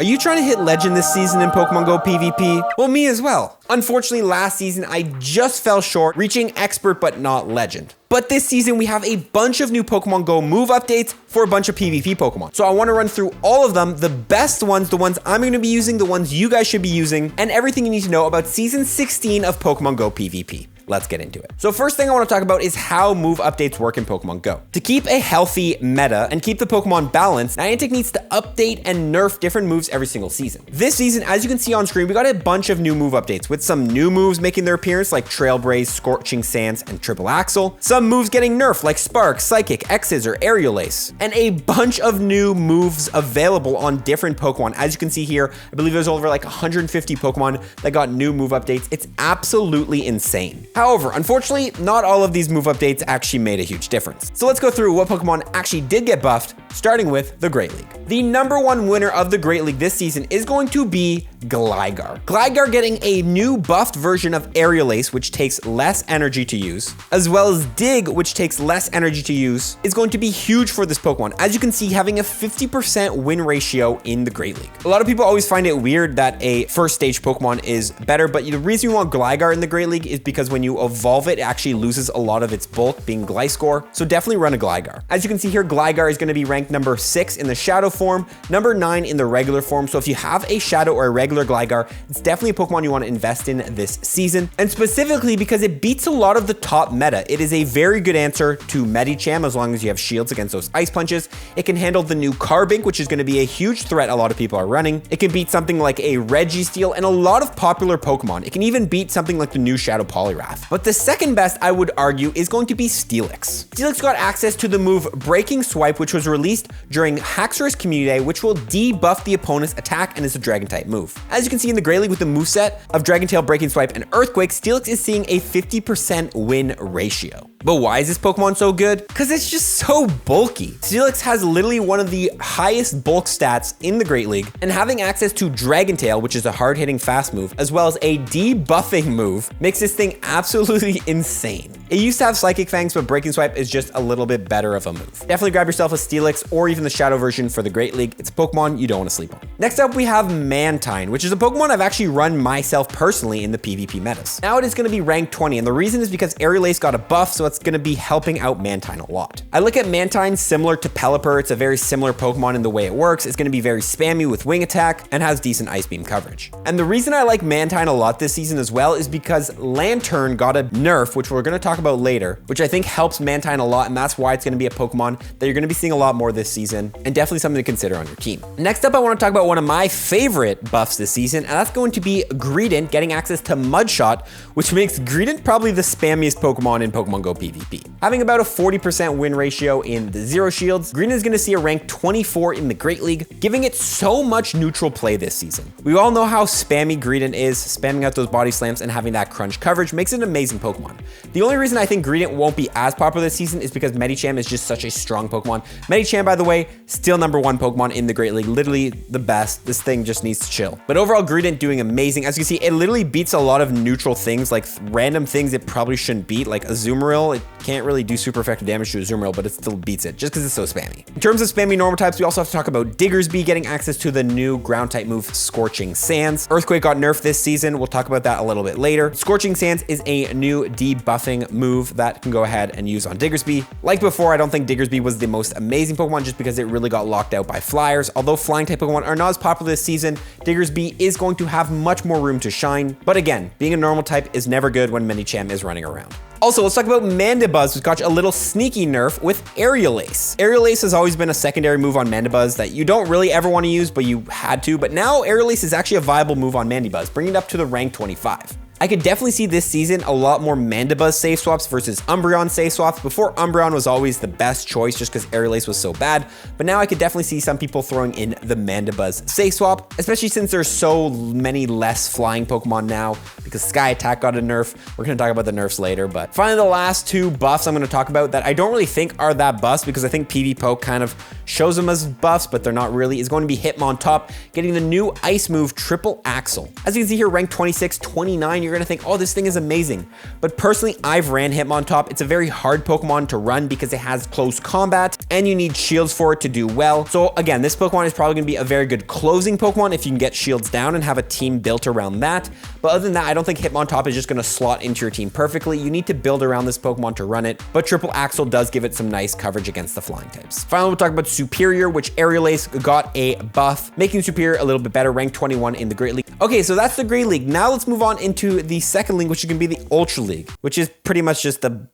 Are you trying to hit legend this season in Pokemon Go PvP? Well, me as well. Unfortunately, last season I just fell short, reaching expert but not legend. But this season we have a bunch of new Pokemon Go move updates for a bunch of PvP Pokemon. So I want to run through all of them, the best ones, the ones I'm going to be using, the ones you guys should be using, and everything you need to know about season 16 of Pokemon Go PvP. Let's get into it. So first thing I want to talk about is how move updates work in Pokemon Go. To keep a healthy meta and keep the Pokemon balanced, Niantic needs to update and nerf different moves every single season. This season, as you can see on screen, we got a bunch of new move updates with some new moves making their appearance like Trail Blaze, Scorching Sands, and Triple Axle. Some moves getting nerfed like Spark, Psychic, X-Scissor, Aerial Ace, and a bunch of new moves available on different Pokemon. As you can see here, I believe there's over like 150 Pokemon that got new move updates. It's absolutely insane. However, unfortunately, not all of these move updates actually made a huge difference. So let's go through what Pokemon actually did get buffed, starting with the Great League. The #1 winner of the Great League this season is going to be Gligar. Gligar getting a new buffed version of Aerial Ace, which takes less energy to use, as well as Dig, which takes less energy to use, is going to be huge for this Pokemon. As you can see, having a 50% win ratio in the Great League. A lot of people always find it weird that a first stage Pokemon is better, but the reason you want Gligar in the Great League is because when you evolve it, it actually loses a lot of its bulk, being Gliscor. So definitely run a Gligar. As you can see here, Gligar is going to be ranked number 6 in the Shadow form, number 9 in the regular form. So if you have a Shadow or a regular Gligar, it's definitely a Pokemon you want to invest in this season. And specifically because it beats a lot of the top meta. It is a very good answer to Medicham as long as you have shields against those ice punches. It can handle the new Carbink, which is going to be a huge threat a lot of people are running. It can beat something like a Registeel and a lot of popular Pokemon. It can even beat something like the new Shadow Poliwrath. But the second best, I would argue, is going to be Steelix. Steelix got access to the move Breaking Swipe, which was released during Haxorus Community Day, which will debuff the opponent's attack and is a Dragon type move. As you can see in the Great League with the moveset of Dragon Tail, Breaking Swipe, and Earthquake, Steelix is seeing a 50% win ratio. But why is this Pokemon so good? Because it's just so bulky. Steelix has literally one of the highest bulk stats in the Great League, and having access to Dragon Tail, which is a hard-hitting fast move, as well as a debuffing move, makes this thing absolutely insane. It used to have Psychic Fangs, but Breaking Swipe is just a little bit better of a move. Definitely grab yourself a Steelix or even the Shadow version for the Great League. It's a Pokemon you don't want to sleep on. Next up, we have Mantine, which is a Pokemon I've actually run myself personally in the PvP metas. Now it is going to be ranked 20, and the reason is because Aerial Ace got a buff, so it's going to be helping out Mantine a lot. I look at Mantine similar to Pelipper. It's a very similar Pokemon in the way it works. It's going to be very spammy with Wing Attack and has decent Ice Beam coverage. And the reason I like Mantine a lot this season as well is because Lantern got a nerf, which we're going to talk about later, which I think helps Mantine a lot, and that's why it's going to be a Pokemon that you're going to be seeing a lot more this season, and definitely something to consider on your team. Next up, I want to talk about one of my favorite buffs this season, and that's going to be Greedent getting access to Mudshot, which makes Greedent probably the spammiest Pokemon in Pokemon Go PvP. Having about a 40% win ratio in the Zero Shields, Greedent is going to see a rank 24 in the Great League, giving it so much neutral play this season. We all know how spammy Greedent is. Spamming out those body slams and having that crunch coverage makes it an amazing Pokemon. The only reason I think Greedent won't be as popular this season is because Medicham is just such a strong Pokemon. Medicham, by the way, still #1 Pokemon in the Great League, literally the best. This thing just needs to chill. But overall, Greedent doing amazing. As you can see, it literally beats a lot of neutral things, like random things it probably shouldn't beat, like Azumarill. It can't really do super effective damage to Azumarill, but it still beats it just because it's so spammy. In terms of spammy normal types, we also have to talk about Diggersby getting access to the new ground type move Scorching Sands. Earthquake got nerfed this season. We'll talk about that a little bit later. Scorching Sands is a new debuffing move that can go ahead and use on Diggersby. Like before, I don't think Diggersby was the most amazing Pokemon just because it really got locked out by Flyers. Although flying type Pokemon are not as popular this season, Diggersby is going to have much more room to shine. But again, being a normal type is never good when Medicham is running around. Also, let's talk about Mandibuzz, which got a little sneaky nerf with Aerial Ace. Aerial Ace has always been a secondary move on Mandibuzz that you don't really ever want to use, but you had to. But now Aerial Ace is actually a viable move on Mandibuzz, bringing it up to the rank 25. I could definitely see this season a lot more Mandibuzz safe swaps versus Umbreon safe swaps. Before, Umbreon was always the best choice just because Aerial Ace was so bad, but now I could definitely see some people throwing in the Mandibuzz safe swap, especially since there's so many less flying Pokemon now because Sky Attack got a nerf. We're going to talk about the nerfs later, but finally the last two buffs I'm going to talk about that I don't really think are that buffs because I think PvPoke kind of shows them as buffs, but they're not really, is going to be Hitmontop getting the new ice move Triple Axle. As you can see here, rank 26, 29, you're going to think, oh, this thing is amazing. But personally, I've ran Hitmontop. It's a very hard Pokemon to run because it has close combat and you need shields for it to do well. So again, this Pokemon is probably going to be a very good closing Pokemon if you can get shields down and have a team built around that. But other than that, I don't think Hitmontop is just going to slot into your team perfectly. You need to build around this Pokemon to run it, but Triple Axle does give it some nice coverage against the flying types. Finally, we'll talk about Superior, which Aerial Ace got a buff, making Superior a little bit better, ranked 21 in the Great League. Okay, so that's the Great League. Now let's move on into the second league, which is going to be the Ultra League, which is pretty much just the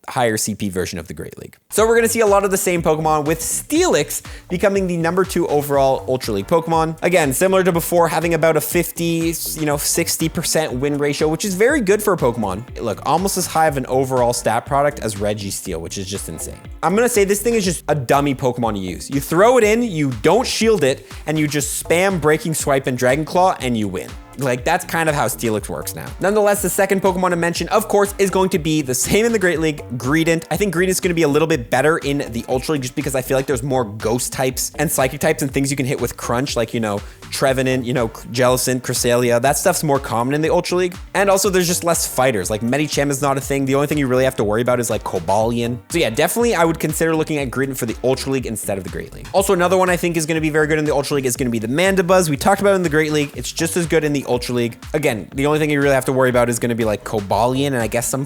higher CP version of the Great League. So we're going to see a lot of the same Pokemon, with Steelix becoming the #2 overall Ultra League Pokemon. Again, similar to before, having about a 60% win ratio, which is very good for a Pokemon. Look, almost as high of an overall stat product as Registeel, which is just insane. I'm going to say this thing is just a dummy Pokemon to use. You throw it in, you don't shield it, and you just spam Breaking Swipe and Dragon Claw, and you win. Like, that's kind of how Steelix works now. Nonetheless, the second Pokemon to mention, of course, is going to be the same in the Great League, Greedent. I think Greedent's going to be a little bit better in the Ultra League just because I feel like there's more Ghost types and Psychic types and things you can hit with Crunch, like, you know, Trevenant, you know, Jellicent, Cresselia. That stuff's more common in the Ultra League. And also, there's just less fighters. Like, Medicham is not a thing. The only thing you really have to worry about is, like, Cobalion. So yeah, definitely I would consider looking at Greedent for the Ultra League instead of the Great League. Also, another one I think is going to be very good in the Ultra League is going to be the Mandibuzz. We talked about it in the Great League. It's just as good in the Ultra League. Again, the only thing you really have to worry about is going to be like Cobalion and I guess some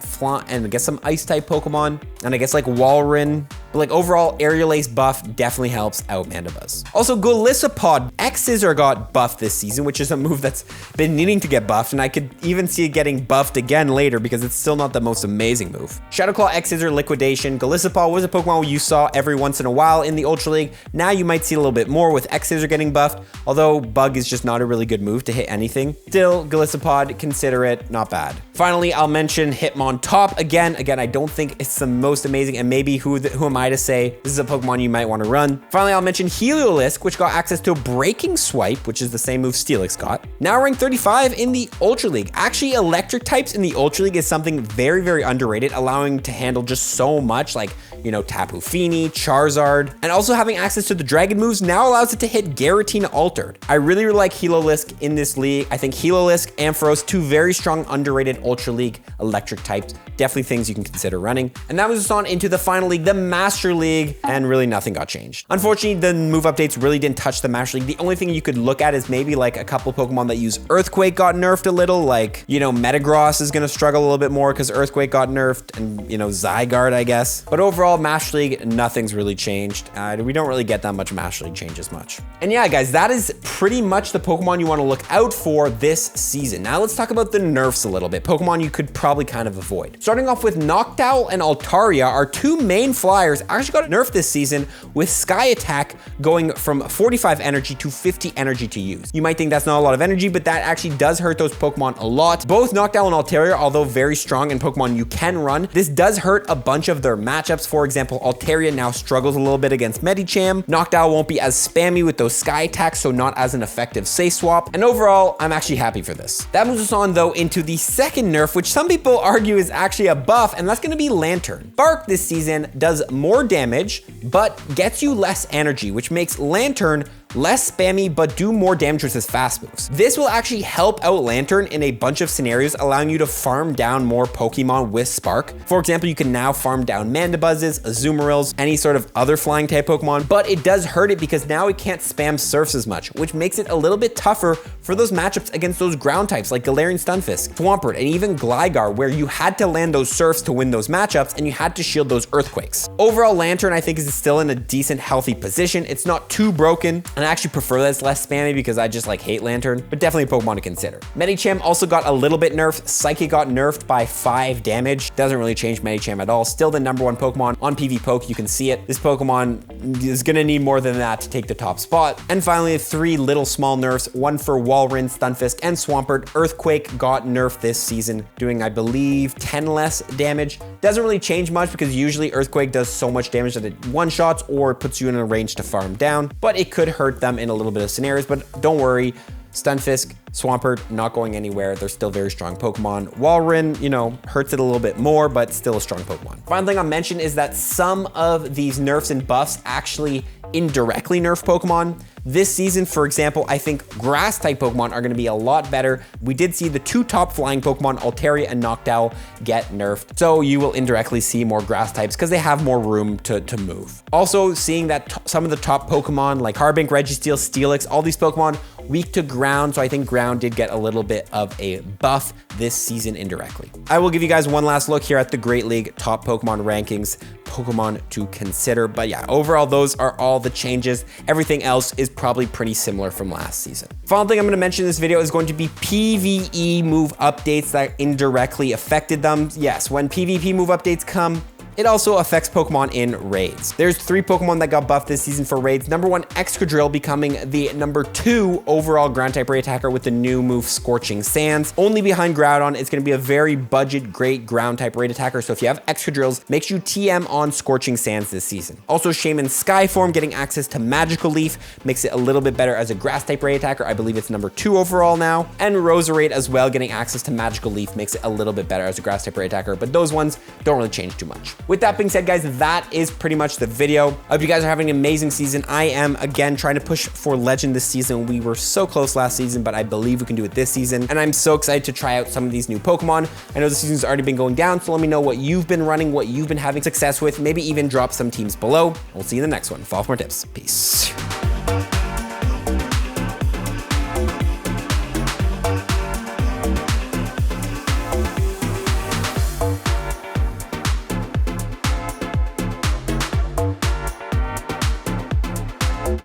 ice type Pokemon and I guess like Walrein. But like overall, Aerial Ace buff definitely helps out Mandibuzz. Also, Golisopod X-Scissor got buffed this season, which is a move that's been needing to get buffed, and I could even see it getting buffed again later because it's still not the most amazing move. Shadow Claw X-Scissor Liquidation. Golisopod was a Pokemon you saw every once in a while in the Ultra League. Now you might see a little bit more with X-Scissor getting buffed, although Bug is just not a really good move to hit anything. Still, Golisopod, consider it, not bad. Finally, I'll mention Hitmontop again. Again, I don't think it's the most amazing, and maybe who am I to say this is a Pokemon you might want to run. Finally, I'll mention Heliolisk, which got access to Breaking Swipe, which is the same move Steelix got. Now ranked 35 in the Ultra League. Actually, electric types in the Ultra League is something very, very underrated, allowing to handle just so much, like, you know, Tapu Fini, Charizard, and also having access to the Dragon moves now allows it to hit Giratina Altered. I really like Heliolisk in this league. I think Heliolisk, Ampharos, two very strong, underrated Ultra League electric types. Definitely things you can consider running. And that moves us on into the final league, the Master League, and really nothing got changed. Unfortunately, the move updates really didn't touch the Master League. The only thing you could look at is maybe like a couple Pokemon that use Earthquake got nerfed a little, like, you know, Metagross is gonna struggle a little bit more because Earthquake got nerfed, and, you know, Zygarde, I guess. But overall, Master League, nothing's really changed. We don't really get that much Master League changes much. And yeah, guys, that is pretty much the Pokemon you want to look out for this season. Now let's talk about the nerfs a little bit. Pokemon you could probably kind of avoid. Starting off with Noctowl and Altaria, our two main flyers actually got nerfed this season, with Sky Attack going from 45 energy to 50 energy to use. You might think that's not a lot of energy, but that actually does hurt those Pokemon a lot. Both Noctowl and Altaria, although very strong in Pokemon you can run, this does hurt a bunch of their matchups. For example, Altaria now struggles a little bit against Medicham. Noctowl won't be as spammy with those Sky Attacks, so not as an effective safe swap. And overall, I'm actually happy for this. That moves us on though into the second nerf, which some people argue is actually a buff, and that's gonna be Lantern. Bark this season does more damage, but gets you less energy, which makes Lantern less spammy, but do more damage with his fast moves. This will actually help out Lantern in a bunch of scenarios, allowing you to farm down more Pokemon with Spark. For example, you can now farm down Mandibuzzes, Azumarils, any sort of other flying type Pokemon, but it does hurt it because now it can't spam Surfs as much, which makes it a little bit tougher for those matchups against those ground types like Galarian Stunfisk, Swampert, and even Gligar, where you had to land those Surfs to win those matchups and you had to shield those Earthquakes. Overall, Lantern I think is still in a decent, healthy position. It's not too broken, and I actually prefer that it's less spammy because I just like hate Lantern, but definitely a Pokemon to consider. Medicham also got a little bit nerfed. Psychic got nerfed by 5 damage. Doesn't really change Medicham at all. Still the #1 Pokemon on PvPoke. You can see it. This Pokemon is gonna need more than that to take the top spot. And finally, 3 little small nerfs, one for Walrein, Stunfisk, and Swampert. Earthquake got nerfed this season, doing, I believe, 10 less damage. Doesn't really change much because usually Earthquake does so much damage that it one-shots or puts you in a range to farm down, but it could hurt them in a little bit of scenarios. But don't worry, Stunfisk, Swampert, not going anywhere. They're still very strong Pokemon. Walrein, you know, hurts it a little bit more, but still a strong Pokemon. Final thing I'll mention is that some of these nerfs and buffs actually indirectly nerf Pokemon. This season, for example, I think grass type Pokemon are going to be a lot better. We did see the 2 top flying Pokemon, Altaria and Noctowl, get nerfed. So you will indirectly see more grass types because they have more room to move. Also, seeing that some of the top Pokemon like Carbink, Registeel, Steelix, all these Pokemon weak to ground, so I think ground did get a little bit of a buff this season indirectly. I will give you guys one last look here at the Great League top Pokemon rankings, Pokemon to consider. But yeah, overall, those are all the changes. Everything else is probably pretty similar from last season. Final thing I'm gonna mention in this video is going to be PvE move updates that indirectly affected them. Yes, when PvP move updates come, it also affects Pokemon in raids. There's 3 Pokemon that got buffed this season for raids. Number 1, Excadrill becoming the number 2 overall ground type raid attacker with the new move Scorching Sands. Only behind Groudon, it's gonna be a very budget, great ground type raid attacker. So if you have Excadrills, make sure you TM on Scorching Sands this season. Also, Shaman Skyform getting access to Magical Leaf makes it a little bit better as a grass type raid attacker. I believe it's number 2 overall now. And Roserade as well, getting access to Magical Leaf makes it a little bit better as a grass type raid attacker, but those ones don't really change too much. With that being said, guys, that is pretty much the video. I hope you guys are having an amazing season. I am, again, trying to push for Legend this season. We were so close last season, but I believe we can do it this season. And I'm so excited to try out some of these new Pokemon. I know the season's already been going down, so let me know what you've been running, what you've been having success with, maybe even drop some teams below. We'll see you in the next one. Follow for more tips. Peace.